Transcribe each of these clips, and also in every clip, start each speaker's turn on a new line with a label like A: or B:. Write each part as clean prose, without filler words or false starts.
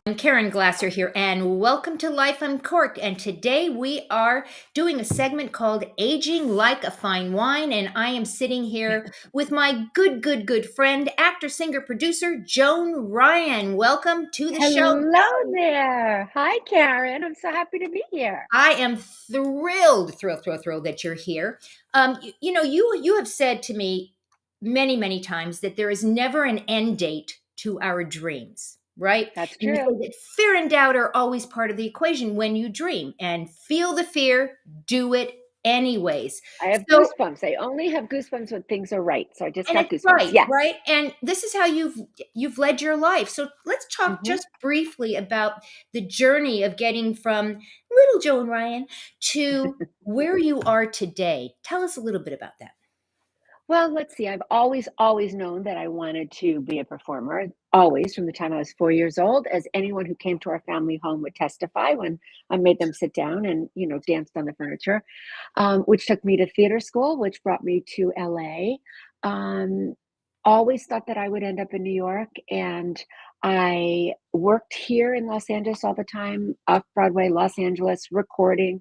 A: I'm Karen Glasser here, and welcome to Life Uncorked. And today we are doing a segment called Aging Like a Fine Wine. And I am sitting here with my good friend, actor, singer, producer, Joan Ryan. Welcome to the show,
B: Hello
A: Joan.
B: there. Hi, Karen. I'm so happy to be here.
A: I am thrilled that you're here. You have said to me many times that there is never an end date to our dreams, right?
B: That's
A: And you
B: true.
A: say that fear and doubt are always part of the equation when you dream. And feel the fear, do it anyways.
B: I have
A: So
B: goosebumps. I only have goosebumps when things are right. So I just
A: and
B: got
A: it's
B: goosebumps.
A: right,
B: Yes.
A: right? And this is how you've led your life. So let's talk
B: hmm
A: just briefly about the journey of getting from little Joan Ryan to where you are today. Tell us a little bit about that.
B: Well, let's see. I've always known that I wanted to be a performer, always from the time I was 4 years old, as anyone who came to our family home would testify when I made them sit down and, danced on the furniture, which took me to theater school, which brought me to LA. Um, Always thought that I would end up in New York, and I worked here in Los Angeles all the time, off Broadway, Los Angeles, recording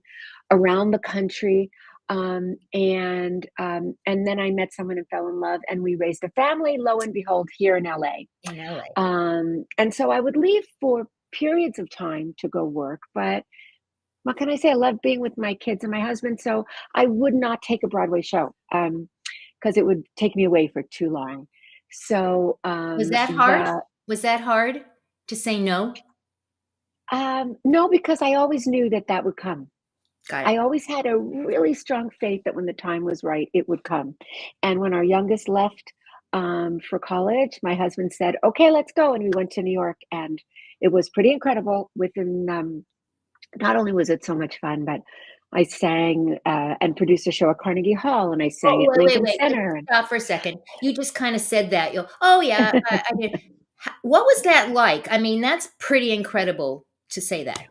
B: around the country. And then I met someone and fell in love, and we raised a family. Lo and behold, here in LA.
A: In LA.
B: And so I would leave for periods of time to go work, but what can I say? I love being with my kids and my husband, so I would not take a Broadway show because it would take me away for too long. So
A: Was that hard?
B: the
A: Was that hard to say no?
B: no, because I always knew that that would come.
A: Got
B: I
A: it.
B: always had a really strong faith that when the time was right, it would come. And when our youngest left for college, my husband said, "Okay, let's go," and we went to New York, and it was pretty incredible. Within not only was it so much fun, but I sang and produced a show at Carnegie Hall, and I sang
A: Oh,
B: at Lincoln
A: wait.
B: Center. And
A: Stop for a second. You just kind of said that. You'll, oh yeah, I did. What was that like? I mean, that's pretty incredible to say that.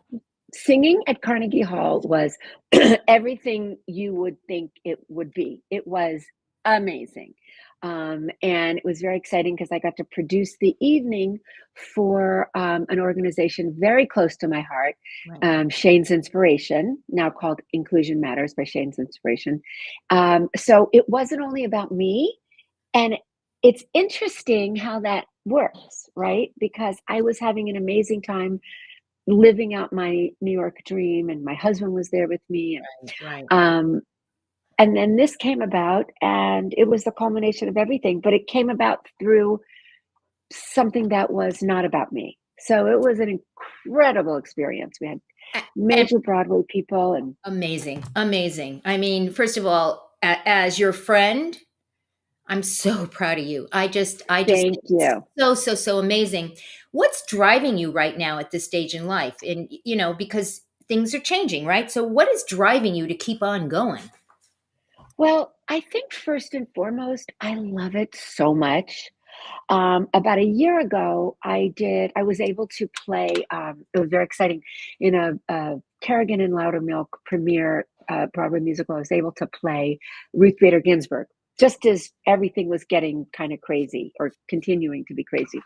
B: singing at Carnegie Hall was everything you would think it would be. It was amazing. And it was very exciting because I got to produce the evening for an organization very close to my heart,
A: Right.
B: Shane's Inspiration, now called Inclusion Matters by Shane's Inspiration. So it wasn't only about me. And it's interesting how that works, right? Because I was having an amazing time living out my New York dream, and my husband was there with me.
A: Right.
B: Um, and then this came about, and it was the culmination of everything, but it came about through something that was not about me. So it was an incredible experience. We had
A: And
B: major Broadway people, and
A: amazing. I mean, first of all, as your friend, I'm so proud of you. I just
B: thank
A: think it's
B: you.
A: so amazing. What's driving you right now at this stage in life? And because things are changing, right? So what is driving you to keep on going?
B: Well, I think first and foremost, I love it so much. About a year ago, I was able to play, it was very exciting, in a Kerrigan and Loudermilk premiere Broadway musical. I was able to play Ruth Bader Ginsburg, just as everything was getting kind of crazy or continuing to be crazy.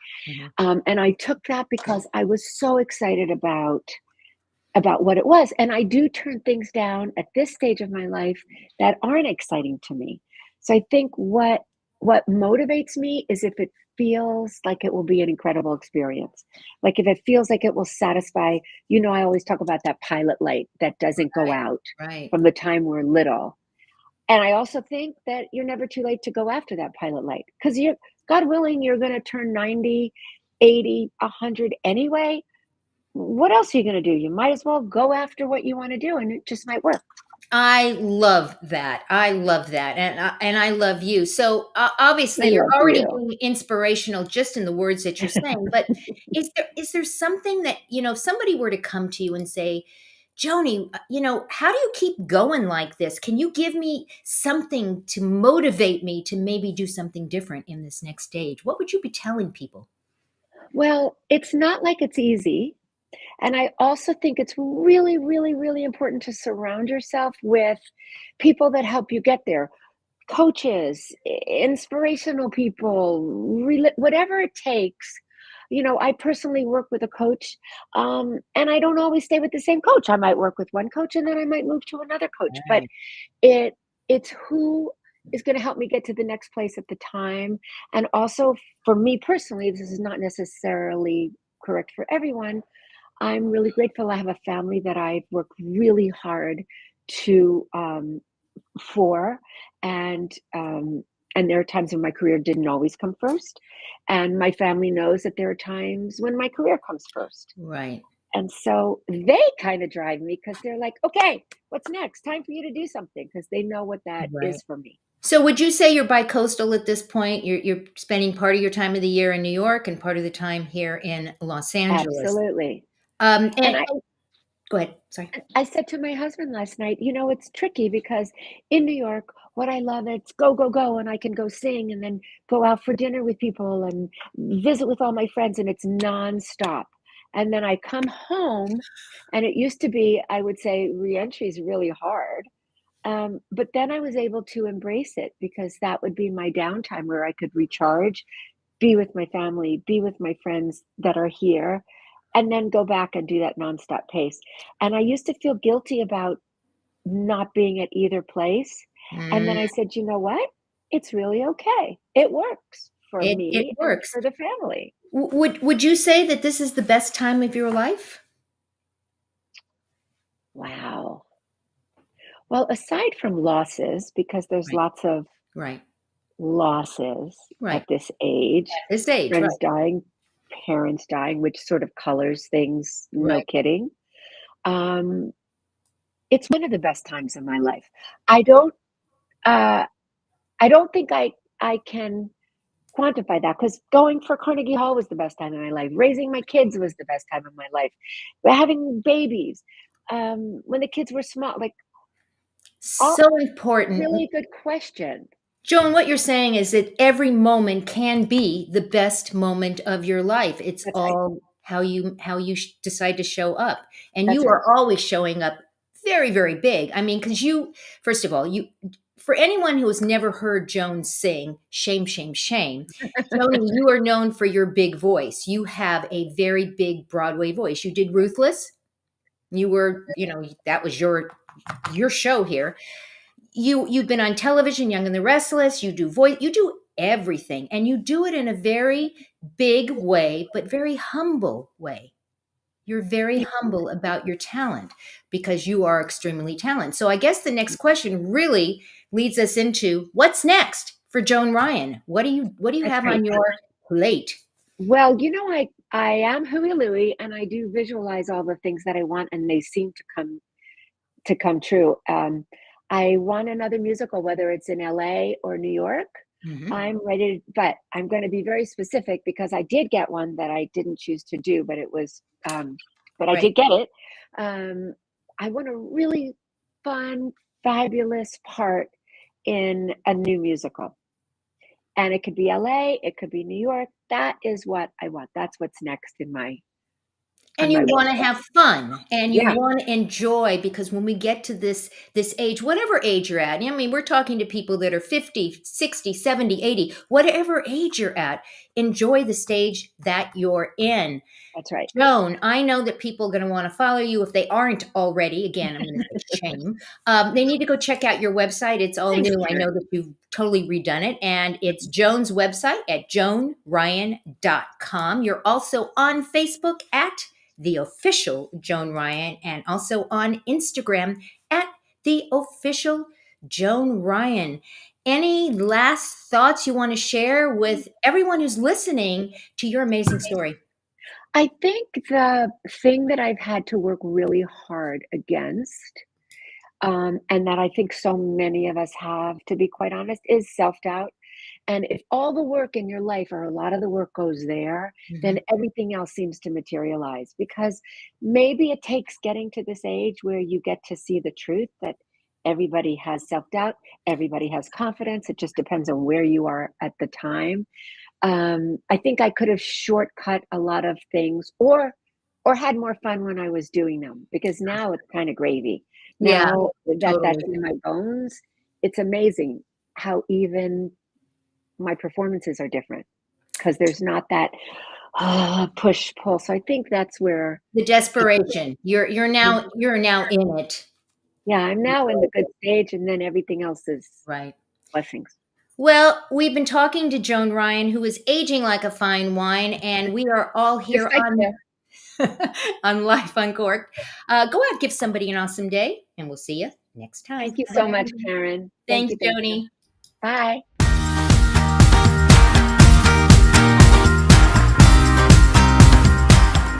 A: Mhm.
B: And I took that because I was so excited about what it was. And I do turn things down at this stage of my life that aren't exciting to me. So I think what motivates me is if it feels like it will be an incredible experience. Like if it feels like it will satisfy, I always talk about that pilot light that doesn't go
A: Right.
B: out
A: Right.
B: from the time we're little. And I also think that you're never too late to go after that pilot light because God willing, you're going to turn 90, 80, 100 anyway. What else are you gonna do? You might as well go after what you wanna do, and it just might work.
A: I love that. I love that, and I love you. So obviously,
B: I
A: you're
B: love
A: already
B: you.
A: being inspirational just in the words that you're saying. But is there something that if somebody were to come to you and say, "Joni, how do you keep going like this? Can you give me something to motivate me to maybe do something different in this next stage?" What would you be telling people?
B: Well, it's not like it's easy, and I also think it's really, really, really important to surround yourself with people that help you get there. Coaches, inspirational people, whatever it takes, I personally work with a coach, and I don't always stay with the same coach. I might work with one coach and then I might move to another coach. But
A: Right.
B: it it's who is going to help me get to the next place at the time. And also for me personally, this is not necessarily correct for everyone. I'm really grateful I have a family that I've worked really hard to for, and there are times when my career didn't always come first, and my family knows that there are times when my career comes first.
A: Right.
B: And so they kind of drive me because they're like, okay, what's next? Time for you to do something, because they know what that
A: Right.
B: is for me.
A: So would you say you're bicoastal at this point? You're spending part of your time of the year in New York and part of the time here in Los Angeles.
B: Absolutely.
A: And
B: And I,
A: go ahead. Sorry.
B: I said to my husband last night, it's tricky because in New York, what I love, it's go, go, go. And I can go sing and then go out for dinner with people and visit with all my friends, and it's nonstop. And then I come home, and it used to be, I would say, reentry is really hard. But then I was able to embrace it because that would be my downtime where I could recharge, be with my family, be with my friends that are here, and then go back and do that nonstop pace. And I used to feel guilty about not being at either place. And then
A: Mm,
B: I said, you know what? It's really okay. It works for
A: it
B: me and
A: works.
B: for the family.
A: Would you say that this is the best time of your life?
B: Wow. Well, aside from losses, because there's
A: Right.
B: lots of
A: Right.
B: losses
A: Right.
B: at this age,
A: This age. Right.
B: friends dying, parents dying, which sort of colors things, no
A: Right.
B: kidding. Um, it's one of the best times in my life. I don't uh, I don't think I can quantify that, because going for Carnegie Hall was the best time in my life. Raising my kids was the best time of my life. Having babies, when the kids were small, like, all
A: So important.
B: really good question.
A: Joan, what you're saying is that every moment can be the best moment of your life. It's
B: That's right.
A: all how you decide to show up, and
B: That's
A: you
B: right.
A: are always showing up very, very big. I mean, because you, first of all, you, for anyone who has never heard Joan sing, shame, shame, shame. Joni, you are known for your big voice. You have a very big Broadway voice. You did Ruthless. You were, that was your show here. You've been on television, Young and the Restless, you do voice, you do everything, and you do it in a very big way, but very humble way. You're very humble about your talent because you are extremely talented. So I guess the next question really leads us into what's next for Joan Ryan. What do you
B: That's
A: have
B: right.
A: on your plate?
B: Well, I am Huey Louie, and I do visualize all the things that I want, and they seem to come true. I want another musical, whether it's in LA or New York.
A: Mhm.
B: I'm ready, but I'm going to be very specific because I did get one that I didn't choose to do, but I
A: Right.
B: did get it. Um, I want a really fun, fabulous part in a new musical. And it could be LA, it could be New York. That is what I want. That's what's next in my on
A: And you
B: my
A: want
B: wish
A: to
B: list.
A: have fun and you
B: Yeah,
A: want to enjoy, because when we get to this age, whatever age you're at, I mean, we're talking to people that are 50, 60, 70, 80, whatever age you're at, enjoy the stage that you're in.
B: that's right.
A: Joan, I know that people are going to want to follow you if they aren't already. Again, I'm going to say shame. They need to go check out your website. It's all
B: Thanks,
A: new. I know
B: Karen.
A: that you've totally redone it. And it's Joan's website at joanryan.com. You're also on Facebook at the official Joan Ryan, and also on Instagram at the official Joan Ryan. Any last thoughts you want to share with everyone who's listening to your amazing story?
B: I think the thing that I've had to work really hard against, and that I think so many of us have, to be quite honest, is self-doubt. And if all the work in your life, or a lot of the work, goes there, then
A: Mhm.
B: everything else seems to materialize. Because maybe it takes getting to this age where you get to see the truth that everybody has self-doubt, everybody has confidence. It just depends on where you are at the time. I think I could have shortcut a lot of things, or had more fun when I was doing them, because now it's kind of gravy.
A: Yeah,
B: Now that that's
A: totally.
B: in my bones, it's amazing how even my performances are different, because there's not that. Push, pull. So I think that's where
A: The desperation. You're now in it.
B: yeah, I'm now in the good stage, and then everything else is
A: Right.
B: blessings.
A: Well, we've been talking to Joan Ryan, who is aging like a fine wine, and we are all
B: Just
A: here
B: like
A: on
B: you.
A: on Life Uncorked. Go out, give somebody an awesome day, and we'll see you next time.
B: Thank you so much,
A: Bye-bye.
B: Karen. Thank
A: Thanks,
B: you, thank you.
A: Joni.
B: Bye.